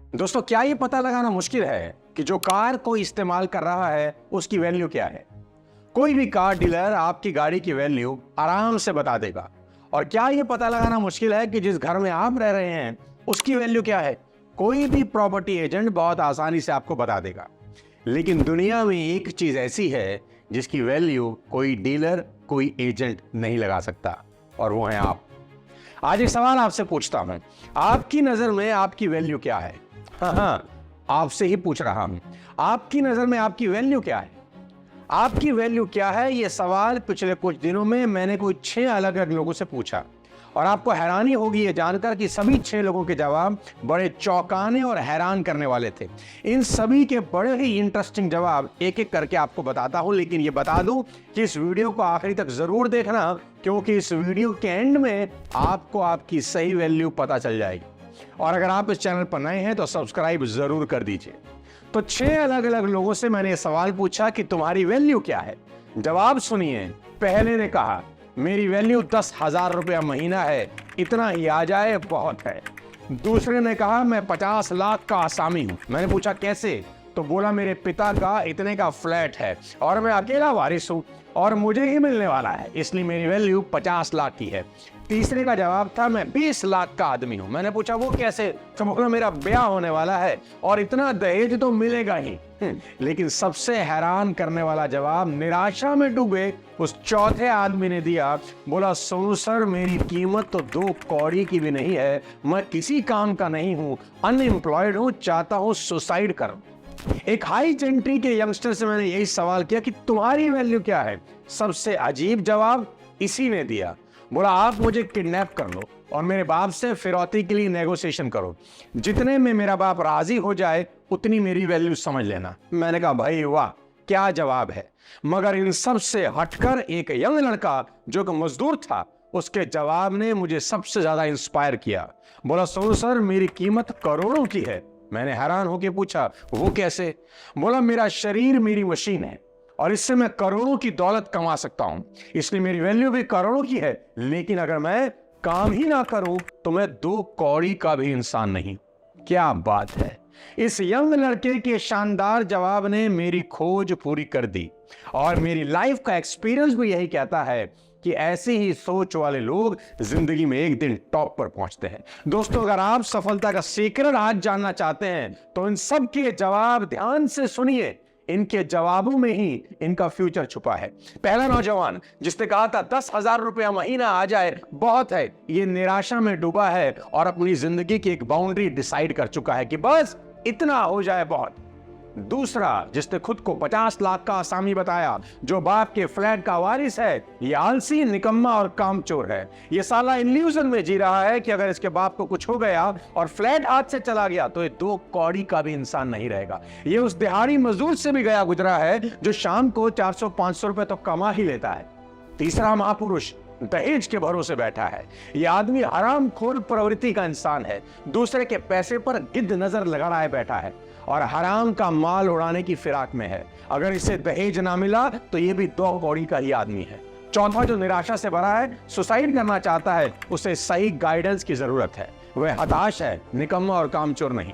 दोस्तों, क्या ये पता लगाना मुश्किल है कि जो कार कोई इस्तेमाल कर रहा है उसकी वैल्यू क्या है? कोई भी कार डीलर आपकी गाड़ी की वैल्यू आराम से बता देगा। और क्या ये पता लगाना मुश्किल है कि जिस घर में आप रह रहे हैं उसकी वैल्यू क्या है? कोई भी प्रॉपर्टी एजेंट बहुत आसानी से आपको बता देगा। लेकिन दुनिया में एक चीज ऐसी है जिसकी वैल्यू कोई डीलर, कोई एजेंट नहीं लगा सकता, और वो है आप। आज एक सवाल आपसे पूछता हूं, आपकी नजर में आपकी वैल्यू क्या है? हाँ, आपसे ही पूछ रहा हूं, आपकी नजर में आपकी वैल्यू क्या है? आपकी वैल्यू क्या है, यह सवाल पिछले कुछ दिनों में मैंने कोई 6 अलग अलग लोगों से पूछा, और आपको हैरानी होगी यह जानकर कि सभी 6 लोगों के जवाब बड़े चौंकाने और हैरान करने वाले थे। इन सभी के बड़े ही इंटरेस्टिंग जवाब एक एक करके आपको बताता हूं, लेकिन यह बता दूं कि इस वीडियो को आखिरी तक जरूर देखना, क्योंकि इस वीडियो के एंड में आपको आपकी सही वैल्यू पता चल जाएगी। और अगर आप इस चैनल पर नए हैं तो सब्सक्राइब जरूर कर दीजिए। तो 6 अलग अलग लोगों से मैंने सवाल पूछा कि तुम्हारी वैल्यू क्या है। जवाब सुनिए। पहले ने कहा मेरी वैल्यू 10,000 रुपया महीना है, इतना ही आ जाए बहुत है। दूसरे ने कहा मैं 50 लाख का आसामी हूं। मैंने पूछा कैसे? तो बोला मेरे पिता का इतने का फ्लैट है और मैं अकेला वारिस हूं और मुझे ही मिलने वाला है, इसलिए मेरी वैल्यू 50 लाख की है। तीसरे का जवाब था मैं 20 लाख का आदमी हूं। मैंने पूछा वो कैसे? तो बोला मेरा ब्याह होने वाला है और इतना दहेज तो मिलेगा ही। लेकिन सबसे हैरान करने वाला जवाब निराशा में डूबे उस चौथे आदमी ने दिया। बोला सोनू सर, मेरी कीमत तो 2 कौड़ी की भी नहीं है, मैं किसी काम का नहीं हूं, अनएम्प्लॉयड हूं, चाहता हूं सुसाइड करूं। एक हाई जेंट्री के यंगस्टर से मैंने यही सवाल किया कि तुम्हारी वैल्यू क्या है? सबसे अजीब जवाब इसी ने दिया। बोला आप मुझे किडनैप कर लो और मेरे बाप से फिरौती के लिए नेगोशिएशन करो, जितने में मेरा बाप राजी हो जाए उतनी मेरी वैल्यू समझ लेना। मैंने कहा भाई वाह, क्या जवाब है। मगर इन सब से हटकर एक यंग लड़का जो कि मजदूर था, उसके जवाब ने मुझे सबसे ज्यादा इंस्पायर किया। बोला सोनू सर, मेरी कीमत करोड़ों की है। मैंने हैरान होकर पूछा वो कैसे? बोला मेरा शरीर मेरी मशीन है और इससे मैं करोड़ों की दौलत कमा सकता हूं, इसलिए मेरी वैल्यू भी करोड़ों की है। लेकिन अगर मैं काम ही ना करूं तो मैं 2 कौड़ी का भी इंसान नहीं। क्या बात है। इस यंग लड़के के शानदार जवाब ने मेरी खोज पूरी कर दी, और मेरी लाइफ का एक्सपीरियंस भी यही कहता है कि ऐसी ही सोच वाले लोग जिंदगी में एक दिन टॉप पर पहुंचते हैं। दोस्तों, अगर आप सफलता का सीक्रेट आज जानना चाहते हैं तो इन सब के जवाब ध्यान से सुनिए। इनके जवाबों में ही इनका फ्यूचर छुपा है। पहला नौजवान जिसने कहा था 10,000 रुपया महीना आ जाए बहुत है, ये निराशा में डूबा है और अपनी जिंदगी की एक बाउंड्री डिसाइड कर चुका है कि बस इतना हो जाए बहुत। दूसरा जिसने खुद को 50 लाख का आसामी बताया, जो बाप के फ्लैट का वारिस है, ये आलसी, निकम्मा और कामचोर है। ये साला इल्यूजन में जी रहा है कि अगर इसके बाप को कुछ हो गया और फ्लैट हाथ से चला गया तो ये 2 कौड़ी का भी इंसान नहीं रहेगा। ये उस दिहाड़ी मजदूर से भी गया गुजरा है जो शाम को 400-500 रुपए तो कमा ही लेता है। तीसरा महापुरुष दहेज के भरोसे बैठा है। यह आदमी हरामखोर प्रवृत्ति का इंसान है, दूसरे के पैसे पर गिद्ध नजर लगाए बैठा है और हराम का माल उड़ाने की फिराक में है। अगर इसे दहेज ना मिला तो यह भी 2 कौड़ी का ही आदमी है। चौथा जो निराशा से भरा है, सुसाइड करना चाहता है, उसे सही गाइडेंस की जरूरत है। वह हताश है, निकम्मा और कामचोर नहीं।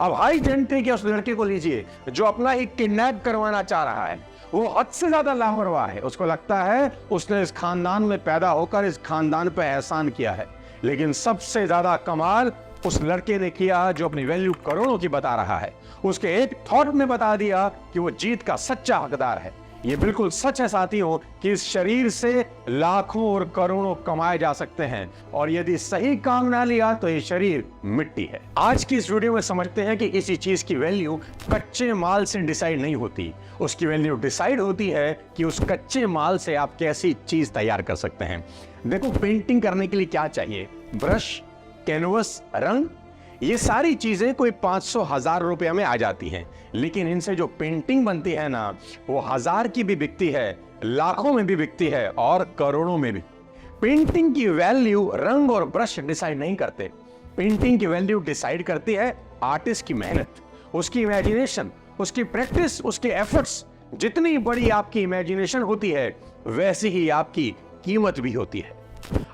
अब हाई जेंट्री के उस लड़के को लीजिए जो अपना ही किडनैप करवाना चाह रहा है। वो हद से ज्यादा लापरवाह है। उसको लगता है उसने इस खानदान में पैदा होकर इस खानदान पर एहसान किया है। लेकिन सबसे ज्यादा कमाल उस लड़के ने किया जो अपनी वैल्यू करोड़ों की बता रहा है। उसके एक थॉट ने बता दिया कि वो जीत का सच्चा हकदार है। ये बिल्कुल सच है साथियों कि इस शरीर से लाखों और करोड़ों कमाए जा सकते हैं, और यदि सही काम ना लिया तो ये शरीर मिट्टी है। आज की इस वीडियो में समझते हैं कि किसी चीज की वैल्यू कच्चे माल से डिसाइड नहीं होती। उसकी वैल्यू डिसाइड होती है कि उस कच्चे माल से आप कैसी चीज तैयार कर सकते हैं। देखो, पेंटिंग करने के लिए क्या चाहिए? ब्रश, कैनवस, रंग। ये सारी चीजें कोई 500-1000 रुपये में आ जाती हैं, लेकिन इनसे जो पेंटिंग बनती है ना, वो 1000 की भी बिकती है, लाखों में भी बिकती है और करोड़ों में भी। पेंटिंग की वैल्यू रंग और ब्रश डिसाइड नहीं करते। पेंटिंग की वैल्यू डिसाइड करती है आर्टिस्ट की मेहनत, उसकी इमेजिनेशन, उसकी प्रैक्टिस, उसके एफर्ट्स। जितनी बड़ी आपकी इमेजिनेशन होती है वैसी ही आपकी कीमत भी होती है।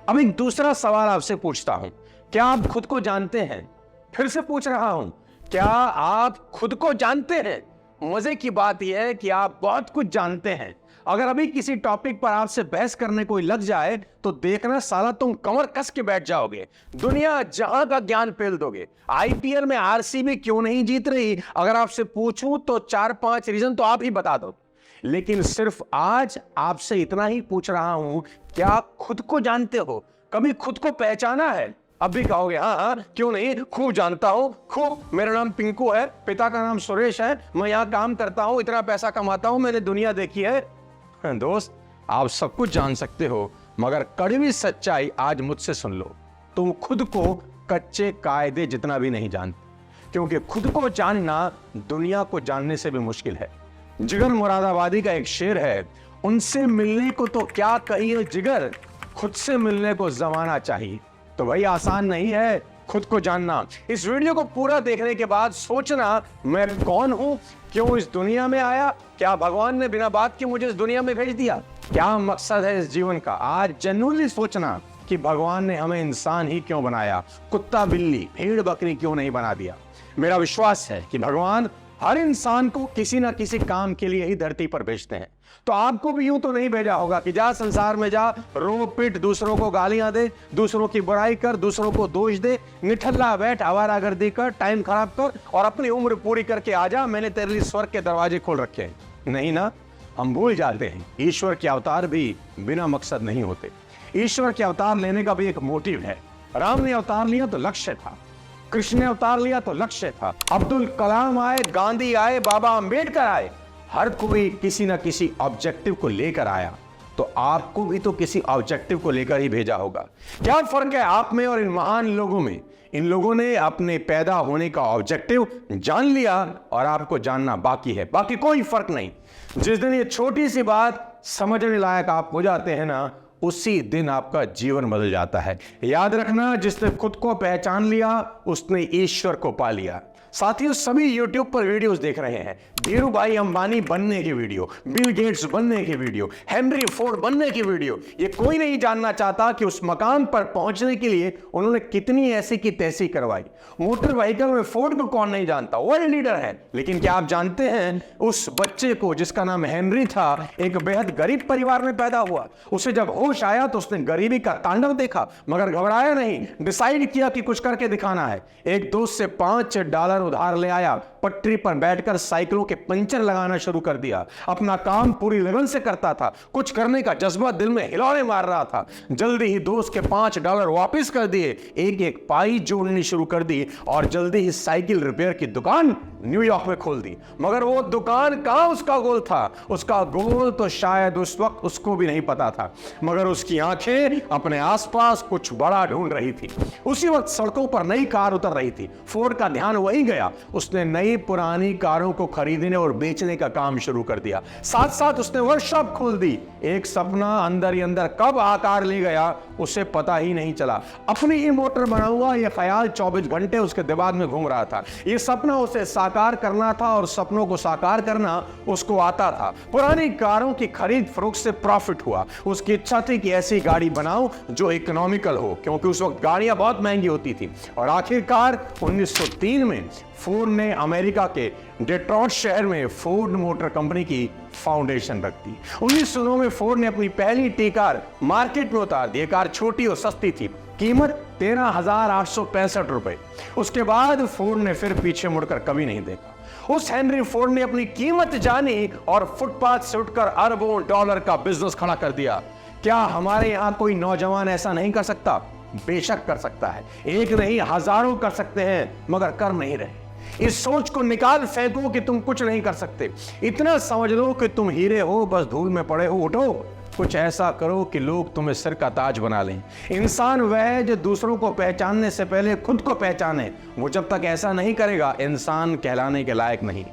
अब एक दूसरा सवाल आपसे पूछता हूं, क्या आप खुद को जानते हैं? फिर से पूछ रहा हूं, क्या आप खुद को जानते हैं? मजे की बात यह है कि आप बहुत कुछ जानते हैं। अगर अभी किसी टॉपिक पर आपसे बहस करने कोई लग जाए तो देखना साला तुम कमर कस के बैठ जाओगे, दुनिया जहां का ज्ञान फेल दोगे। आईपीएल में आरसीबी क्यों नहीं जीत रही, अगर आपसे पूछूं तो 4-5 रीजन तो आप ही बता दो। लेकिन सिर्फ आज आपसे इतना ही पूछ रहा हूं, क्या खुद को जानते हो? कभी खुद को पहचाना है? अब भी कहोगे हाँ हाँ क्यों नहीं, खूब जानता हूं, खूब। मेरा नाम पिंकू है, पिता का नाम सुरेश है, मैं यहाँ काम करता हूं, इतना पैसा कमाता हूं, मैंने दुनिया देखी है। दोस्त, आप सब कुछ जान सकते हो, मगर कड़वी सच्चाई आज मुझसे सुन लो, तुम खुद को कच्चे कायदे जितना भी नहीं जानते, क्योंकि खुद को जानना दुनिया को जानने से भी मुश्किल है। जिगर मुरादाबादी का एक शेर है, उनसे मिलने को तो क्या कहिए जिगर, खुद से मिलने को जमाना चाहिए। तो भाई आसान नहीं है खुद को जानना। इस वीडियो को पूरा देखने के बाद सोचना, मैं कौन हूं, क्यों इस दुनिया में आया, क्या भगवान ने बिना बात के मुझे इस दुनिया में भेज दिया, क्या मकसद है इस जीवन का। आज जेन्युइनली सोचना कि भगवान ने हमें इंसान ही क्यों बनाया, कुत्ता बिल्ली भेड़ बकरी क्यों नहीं बना दिया। मेरा विश्वास है कि भगवान हर इंसान को किसी ना किसी काम के लिए ही धरती पर भेजते हैं। तो आपको भी यूं तो नहीं भेजा होगा कि जा संसार में जा, रो पिट, दूसरों को गालियां दे, दूसरों की बुराई कर, दूसरों को दोष दे, निठल्ला बैठ, आवारागर्दी कर, टाइम खराब कर और अपनी उम्र पूरी करके आ जा, मैंने तेरे लिए स्वर्ग के दरवाजे खोल रखे हैं। नहीं ना, हम भूल जाते हैं ईश्वर के अवतार भी बिना मकसद नहीं होते। ईश्वर के अवतार लेने का भी एक मोटिव है। राम ने अवतार लिया तो लक्ष्य था, कृष्ण ने अवतार लिया तो लक्ष्य था, अब्दुल कलाम आए, गांधी आए, बाबा अंबेडकर आए, हर कोई किसी ना किसी ऑब्जेक्टिव को लेकर आया। तो आपको भी तो किसी ऑब्जेक्टिव को लेकर ही भेजा होगा। क्या फर्क है आप में और इन महान लोगों में? इन लोगों ने अपने पैदा होने का ऑब्जेक्टिव जान लिया और आपको जानना बाकी है, बाकी कोई फर्क नहीं। जिस दिन ये छोटी सी बात समझने लायक आप हो जाते हैं ना, उसी दिन आपका जीवन बदल जाता है। याद रखना, जिसने खुद को पहचान लिया उसने ईश्वर को पा लिया। साथियों, सभी YouTube पर वीडियोस देख रहे हैं, धीरू भाई अंबानी बनने की वीडियो, बिल गेट्स बनने की वीडियो, हेनरी फोर्ड बनने की वीडियो। ये कोई नहीं जानना चाहता कि उस मकाम पर पहुंचने के लिए उन्होंने कितनी ऐसी की तैसी करवाई। मोटर व्हीकल में फोर्ड को कौन नहीं जानता, वर्ल्ड लीडर है। लेकिन क्या आप जानते हैं उस बच्चे को जिसका नाम हेनरी था, एक बेहद गरीब परिवार में पैदा हुआ। उसे जब होश आया तो उसने गरीबी का तांडव देखा, मगर घबराया नहीं, डिसाइड किया कि कुछ करके दिखाना है। एक दोस्त से $5 उधार ले आया, पटरी पर बैठकर साइकिलों के पंचर लगाना शुरू कर दिया। अपना काम पूरी लगन से करता था, कुछ करने का जज्बा दिल में हिलौले मार रहा था। जल्दी ही दोस्त के $5 वापस कर दिए, एक एक पाई जोड़नी शुरू कर दी और जल्दी ही साइकिल रिपेयर की दुकान न्यूयॉर्क में खोल दी। मगर वो दुकान कहां उसका गोल था, उसका गोल तो शायद उस वक्त उसको भी नहीं पता था, मगर उसकी आंखें अपने आसपास कुछ बड़ा ढूंढ रही थी। उसी वक्त सड़कों पर नई कार उतर रही थी। फोर्ड का ध्यान वहीं गया, उसने नई पुरानी कारों को खरीदने और बेचने का काम शुरू कर दिया। साथ साथ उसने वर्कशॉप खोल दी। एक सपना अंदर ही अंदर कब आकार ले गया उसे पता ही नहीं चला। अपनी ही मोटर बनाऊंगा, यह ख्याल 24 घंटे उसके दिमाग में घूम रहा था। यह सपना उसे साकार करना था और सपनों को साकार करना उसको आता था। पुरानी कारों की खरीद फरोख्त से प्रॉफिट हुआ। उसकी इच्छा थी कि ऐसी गाड़ी बनाऊं जो इकोनॉमिकल हो, क्योंकि उस वक्त गाड़ियां बहुत महंगी होती थी। और आखिरकार 1903 में फोर्ड ने अमेरिका के डेट्रॉइट शहर में फोर्ड मोटर कंपनी की फाउंडेशन रख दी। 1909 में फोर्ड ने अपनी पहली टी कार मार्केट में उतार दी। कार छोटी और सस्ती थी, कीमत 13,865 रुपए। उसके बाद फोर्ड ने फिर पीछे मुड़कर कभी नहीं देखा। उस हेनरी फोर्ड ने अपनी कीमत जानी और फुटपाथ से उठकर अरबों डॉलर का बिजनेस खड़ा कर दिया। क्या हमारे यहां कोई नौजवान ऐसा नहीं कर सकता? बेशक कर सकता है, एक नहीं हजारों कर सकते हैं, मगर कर नहीं रहे। इस सोच को निकाल फेंको कि तुम कुछ नहीं कर सकते। इतना समझ लो कि तुम हीरे हो, बस धूल में पड़े हो। उठो, कुछ ऐसा करो कि लोग तुम्हें सिर का ताज बना लें। इंसान वह है जो दूसरों को पहचानने से पहले खुद को पहचाने। वो जब तक ऐसा नहीं करेगा, इंसान कहलाने के लायक नहीं।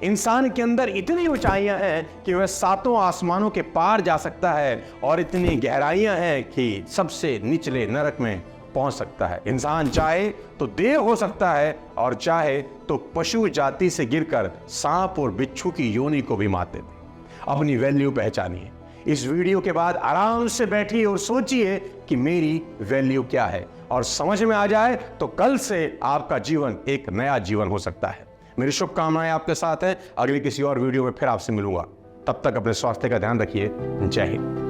इंसान के अंदर इतनी ऊंचाइयां हैं कि वह 7 आसमानों के पार जा सकता है, और इतनी गहराइयां हैं कि सबसे निचले नरक में पहुंच सकता है। इंसान चाहे तो देव हो सकता है और चाहे तो पशु जाति से गिरकर सांप और बिच्छू की योनि को भी मात देते। अपनी वैल्यू पहचानिए। इस वीडियो के बाद आराम से बैठिए और सोचिए कि मेरी वैल्यू क्या है, और समझ में आ जाए तो कल से आपका जीवन एक नया जीवन हो सकता है। मेरी शुभकामनाएं आपके साथ हैं। अगली किसी और वीडियो में फिर आपसे मिलूंगा। तब तक अपने स्वास्थ्य का ध्यान रखिए। जय हिंद।